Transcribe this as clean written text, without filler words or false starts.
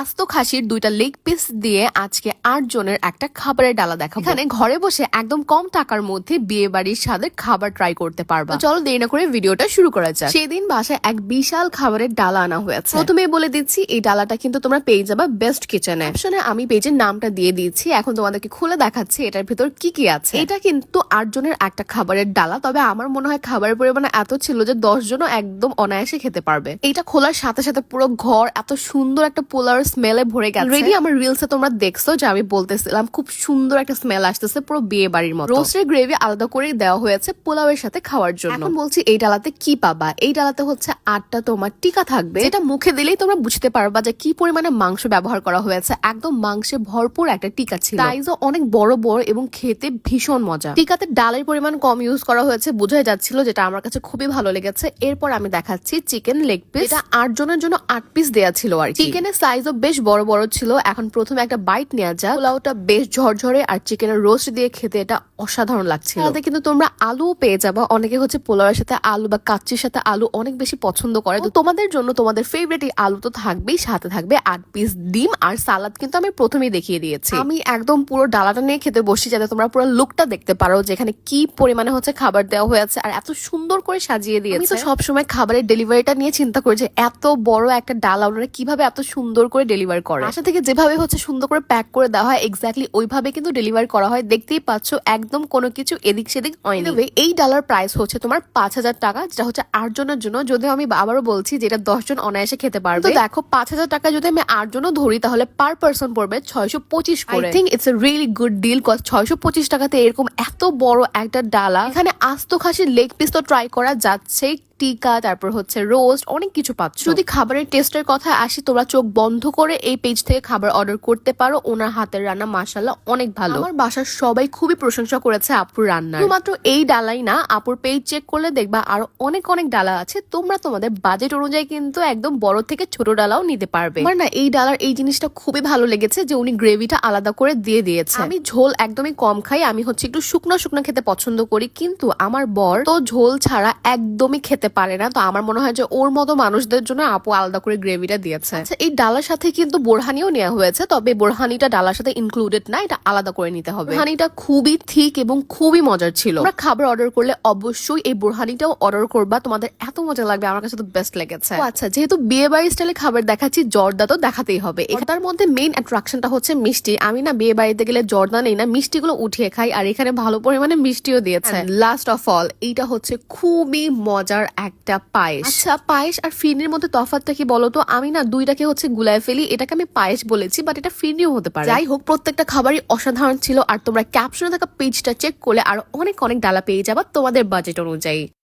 আস্ত খাসির 2টা লেগ পিস দিয়ে আজকে 8 জনের একটা খাবারের ডালা দেখাবো। এখানে ঘরে বসে একদম কম টাকার মধ্যে বিয়ে বাড়ির স্বাদের খাবার ট্রাই করতে পারবা। তো চলো দেরি না করে ভিডিওটা শুরু করা যাক। সেদিন বাসায় এক বিশাল খাবারের ডালা আনা হয়েছে। প্রথমেই বলে দিচ্ছি এই ডালাটা কিন্তু তোমরা পেয়ে যাবা বেস্ট কিচেনে। অপশনে আমি পেজের নামটা দিয়ে দিয়েছি। এখন তোমাদেরকে খুলে দেখাচ্ছি এটার ভিতর কি কি আছে। এটা কিন্তু 8 জনের একটা খাবারের ডালা, তবে আমার মনে হয় খাবারের পরিমাণ এত ছিল যে 10 জনও একদম অনায়াসে খেতে পারবে। এটা খোলার সাথে সাথে পুরো ঘর এত সুন্দর একটা পোলার স্মেলে ভরে গেছে। অলরেডি আমার রিলসে তোমরা দেখছো যে আমি বলতেছিলাম খুব সুন্দর একটা স্মেল আসতেছে পুরো বিয়ে বাড়ির মতো। রোস্টের গ্রেভি আলাদা করে দেওয়া হয়েছে পোলাওয়ের সাথে খাওয়ার জন্য। এখন বলছি এই ডালাতে কি পাবা। এই ডালাতে হচ্ছে 8টা তোমার টিকা থাকবে, যেটা মুখে দিলেই তোমরা বুঝতে পারবা যে কি পরিমাণে মাংস ব্যবহার করা হয়েছে। একদম মাংসে ভরপুর একটা টিকা ছিল, সাইজও অনেক বড় বড় এবং খেতে ভীষণ মজা। টিকাতে ডালের পরিমাণ কম ইউজ করা হয়েছে, বোঝাই যাচ্ছিল, যেটা আমার কাছে খুবই ভালো লেগেছে। এরপর আমি দেখাচ্ছি চিকেন লেগ পিস। এটা 8 জনের জন্য 8 পিস দেয়া ছিল আর কি। চিকেনের সাইজও বেশ বড় বড় ছিল। এখন প্রথমে একটা বাইট নেওয়া যাক। পোলাওটা বেশ ঝরঝরে আর চিকেনের রোস্ট দিয়ে খেতে এটা অসাধারণ লাগছিল। তাতে কিন্তু তোমরা আলু পেয়ে যাবা। অনেকে হচ্ছে পোলাওয়ের সাথে আলু বা কাচ্চির সাথে আলু অনেক বেশি পছন্দ করে। তো তোমাদের জন্য তোমাদের ফেভারিট এই আলু তো থাকবেই, সাথে থাকবে 8 পিস ডিম আর সালাদ কিন্তু আমি প্রথমেই দেখিয়ে দিয়েছি। আমি একদম পুরো ডালাটা নিয়ে খেতে বসছি যাতে তোমরা পুরো লুকটা দেখতে পারো যেখানে কি পরিমাণে হচ্ছে খাবার দেওয়া হয়েছে আর এত সুন্দর করে সাজিয়ে দিয়েছে। আমি তো সবসময় খাবারের ডেলিভারিটা নিয়ে চিন্তা করি যে এত বড় একটা ডালা ওনারা কিভাবে এত সুন্দর করে ডেলিভার করে। বাসা থেকে যেভাবে হচ্ছে সুন্দর করে প্যাক করে দেওয়া হয় এক্স্যাক্টলি ওইভাবে কিন্তু ডেলিভার করা হয়। দেখতেই পাচ্ছ একদম কোনো কিছু এদিক সেদিক হয়নি। এই ডালার প্রাইস হচ্ছে তোমার 5000 টাকা, যেটা হচ্ছে 8 জনের জন্য। যদিও আমি আবারও বলছি যেটা 10 জন অনায়াসে খেতে পারবে। তো দেখো 5000 টাকা যদি আমি 8 জনও ধরি তাহলে পার পার্সন পড়বে 625 করে। I think it's a really good deal. 625 টাকাতে এরকম এত বড় একটা ডালা। এখানে আস্ত খাসির লেগ পিস তো ট্রাই করা যাচ্ছে, টিকা, তারপর হচ্ছে রোস্ট, অনেক কিছু পাচ্ছ। যদি খাবারের টেস্টের কথা আসি, তোমরা চোখ বন্ধ করে এই পেজ থেকে খাবার অর্ডার করতে পারো। ওনার হাতের রান্না মাশাআল্লাহ অনেক ভালো। আমার বাসার সবাই খুবই প্রশংসা করেছে আপুর রান্না। শুধুমাত্র এই ডালাই না, আপুর পেজ চেক করলে দেখবা আরো অনেক অনেক ডালা আছে। তোমরা তোমাদের বাজেট অনুযায়ী কিন্তু একদম বড় থেকে ছোট ডালাও নিতে পারবে। আমার না এই ডালার এই জিনিসটা খুবই ভালো লেগেছে যে উনি গ্রেভিটা আলাদা করে দিয়ে দিয়েছে। আমি ঝোল একদমই কম খাই, আমি হচ্ছে একটু শুকনো শুকনো খেতে পছন্দ করি, কিন্তু আমার বর তো ঝোল ছাড়া একদমই খেতে পারে না। তো আমার মনে হয় যে ওর মতো মানুষদের জন্য আপু আলাদা করে গ্রেভিটা দিয়েছে। আচ্ছা, এই ডালার সাথে কিন্তু বোরহানিও নেওয়া হয়েছে, তবে বোরহানিটা ডালার সাথে ইনক্লুডেড না, এটা আলাদা করে নিতে হবে। বোরহানিটা খুবই থিক এবং খুবই মজার ছিল। তোমরা খাবার অর্ডার করলে অবশ্যই এই বোরহানিটাও অর্ডার করবা, তোমাদের এত মজা লাগবে। আমার কাছে তো বেস্ট লেগেছে। আচ্ছা, যেহেতু বিয়ে বাড়ি স্টাইলে খাবার দেখাচ্ছি, জর্দা তো দেখাতেই হবে। এটার মধ্যে মেইন অ্যাট্রাকশনটা হচ্ছে মিষ্টি। আমি না বিয়ে বাড়িতে গেলে জর্দা নেই না, মিষ্টিগুলো উঠিয়ে খাই, আর এখানে ভালো পরিমাণে মিষ্টিও দিয়েছে। লাস্ট অফ অল এইটা হচ্ছে খুবই মজার একটা পায়েস। আচ্ছা, পায়েস আর ফিরনির মধ্যে তফাৎটা কি বলতো? আমি না দুইটাকে হচ্ছে গুলায় ফেলি, এটাকে আমি পায়েস বলেছি, বাট এটা ফিরনিও হতে পারে। যাই হোক, প্রত্যেকটা খাবারই অসাধারণ ছিল। আর তোমরা ক্যাপশনে থাকা পেজটা চেক করলে আর অনেক অনেক ডালা পেয়ে যাবা তোমাদের বাজেট অনুযায়ী।